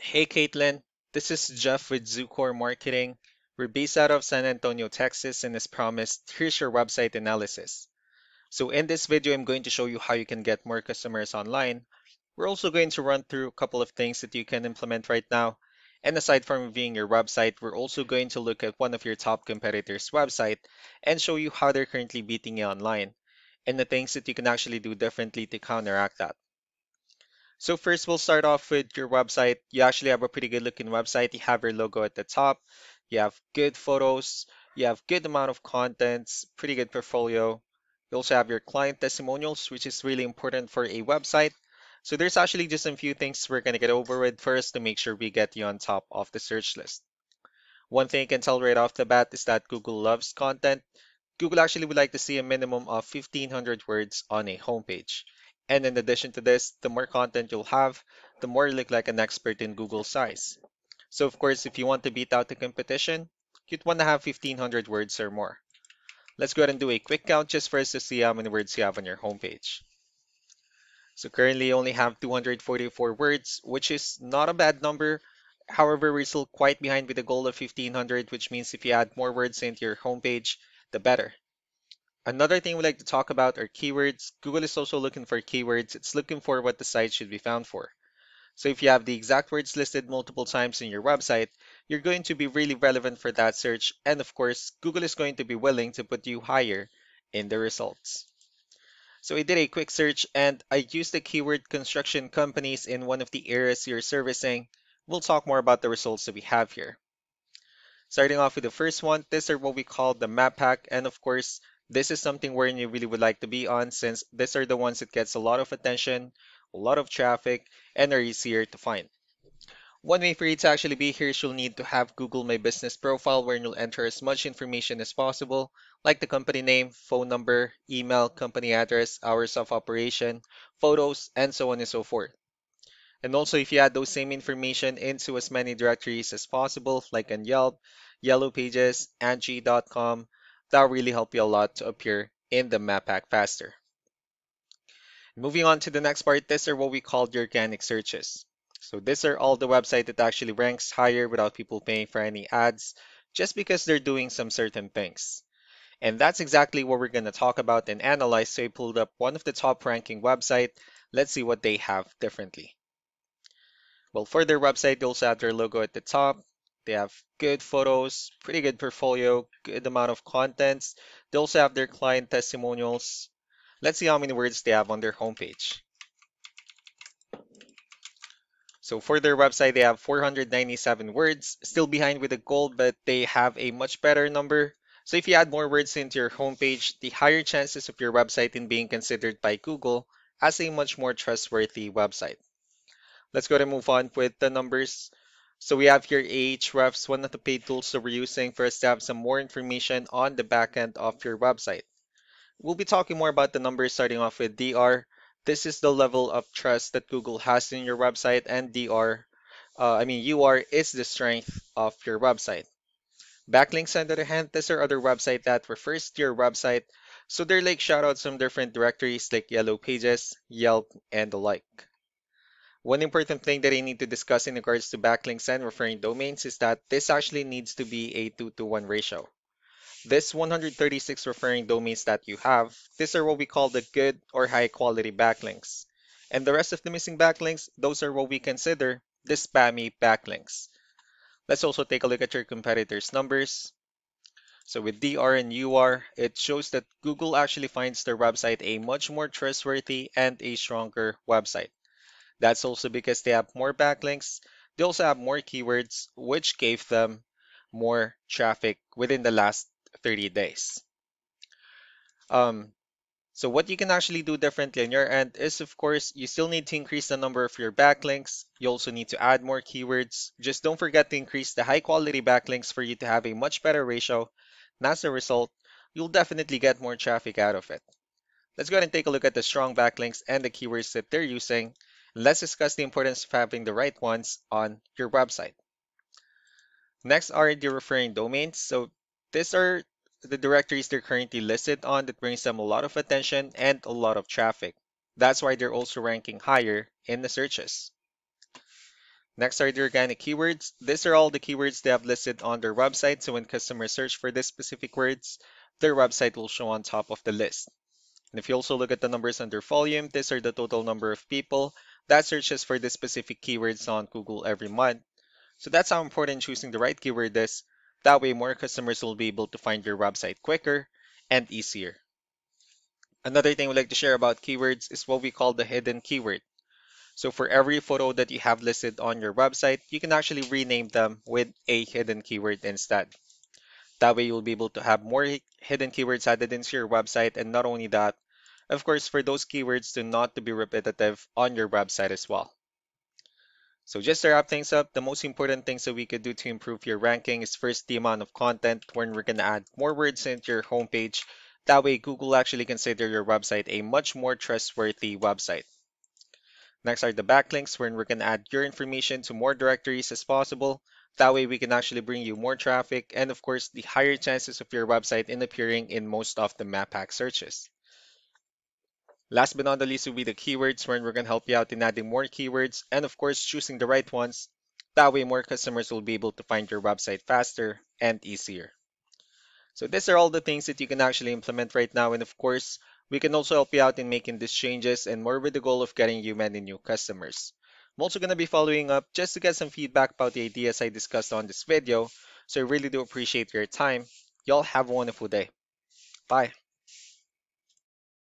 Hey Caitlin, this is Jeff with Zucore Marketing. We're based out of San Antonio, Texas, and as promised, here's your website analysis. So in this video, I'm going to show you how you can get more customers online. We're also going to run through a couple of things that you can implement right now. And aside from reviewing your website, we're also going to look at one of your top competitors' website and show you how they're currently beating you online and the things that you can actually do differently to counteract that. So first, we'll start off with your website. You actually have a pretty good looking website. You have your logo at the top. You have good photos. You have good amount of contents, pretty good portfolio. You also have your client testimonials, which is really important for a website. So there's actually just a few things we're going to get over with first to make sure we get you on top of the search list. One thing you can tell right off the bat is that Google loves content. Google actually would like to see a minimum of 1,500 words on a homepage. And in addition to this, the more content you'll have, the more you look like an expert in Google size. So of course, if you want to beat out the competition, you'd want to have 1,500 words or more. Let's go ahead and do a quick count just for us to see how many words you have on your homepage. So currently you only have 244 words, which is not a bad number. However, we're still quite behind with the goal of 1,500, which means if you add more words into your homepage, the better. Another thing we like to talk about are keywords. Google is also looking for keywords. It's looking for what the site should be found for. So if you have the exact words listed multiple times in your website, you're going to be really relevant for that search. And of course, Google is going to be willing to put you higher in the results. So I did a quick search and I used the keyword construction companies in one of the areas you're servicing. We'll talk more about the results that we have here. Starting off with the first one, these are what we call the map pack. And of course, this is something where you really would like to be on since these are the ones that gets a lot of attention, a lot of traffic, and are easier to find. One way for you to actually be here is you'll need to have Google My Business profile where you'll enter as much information as possible, like the company name, phone number, email, company address, hours of operation, photos, and so on and so forth. And also, if you add those same information into as many directories as possible, like on Yelp, Yellow Pages, Angie.com, that'll really help you a lot to appear in the map pack faster. Moving on to the next part, these are what we call the organic searches. So these are all the website that actually ranks higher without people paying for any ads, just because they're doing some certain things. And that's exactly what we're going to talk about and analyze. So I pulled up one of the top ranking website. Let's see what they have differently. Well, for their website, they also have their logo at the top. They have good photos, pretty good portfolio, good amount of contents. They also have their client testimonials. Let's see how many words they have on their homepage. So for their website, they have 497 words, still behind with the gold, but they have a much better number. So if you add more words into your homepage, the higher chances of your website in being considered by Google as a much more trustworthy website. Let's go ahead and move on with the numbers. So we have here Ahrefs, one of the paid tools that we're using for us to have some more information on the back end of your website. We'll be talking more about the numbers starting off with DR. This is the level of trust that Google has in your website, and UR is the strength of your website. Backlinks, on the other hand, these are other website that refers to your website. So they're like shoutouts from different directories like Yellow Pages, Yelp, and the like. One important thing that I need to discuss in regards to backlinks and referring domains is that this actually needs to be a 2-to-1 ratio. This 136 referring domains that you have, these are what we call the good or high quality backlinks. And the rest of the missing backlinks, those are what we consider the spammy backlinks. Let's also take a look at your competitors' numbers. So with DR and UR, it shows that Google actually finds their website a much more trustworthy and a stronger website. That's also because they have more backlinks. They also have more keywords, which gave them more traffic within the last 30 days. Um, so what you can actually do differently on your end is, of course, you still need to increase the number of your backlinks. You also need to add more keywords. Just don't forget to increase the high quality backlinks for you to have a much better ratio. And as a result, you'll definitely get more traffic out of it. Let's go ahead and take a look at the strong backlinks and the keywords that they're using. Let's discuss the importance of having the right ones on your website. Next are the referring domains. So these are the directories they're currently listed on that brings them a lot of attention and a lot of traffic. That's why they're also ranking higher in the searches. Next are the organic keywords. These are all the keywords they have listed on their website, so when customers search for these specific words, their website will show on top of the list. And if you also look at the numbers under volume, these are the total number of people that searches for the specific keywords on Google every month. So that's how important choosing the right keyword is. That way, more customers will be able to find your website quicker and easier. Another thing we like to share about keywords is what we call the hidden keyword. So for every photo that you have listed on your website, you can actually rename them with a hidden keyword instead. That way you'll be able to have more hidden keywords added into your website, and not only that, of course, for those keywords to not to be repetitive on your website as well. So just to wrap things up, the most important things that we could do to improve your ranking is first the amount of content when we're going to add more words into your homepage. That way Google actually consider your website a much more trustworthy website. Next are the backlinks when we're going to add your information to more directories as possible. That way we can actually bring you more traffic and of course the higher chances of your website in appearing in most of the map hack searches. Last but not the least will be the keywords when we're going to help you out in adding more keywords and of course choosing the right ones. That way more customers will be able to find your website faster and easier. So these are all the things that you can actually implement right now. And of course, we can also help you out in making these changes and more with the goal of getting you many new customers. I'm also going to be following up just to get some feedback about the ideas I discussed on this video. So I really do appreciate your time. Y'all have a wonderful day. Bye.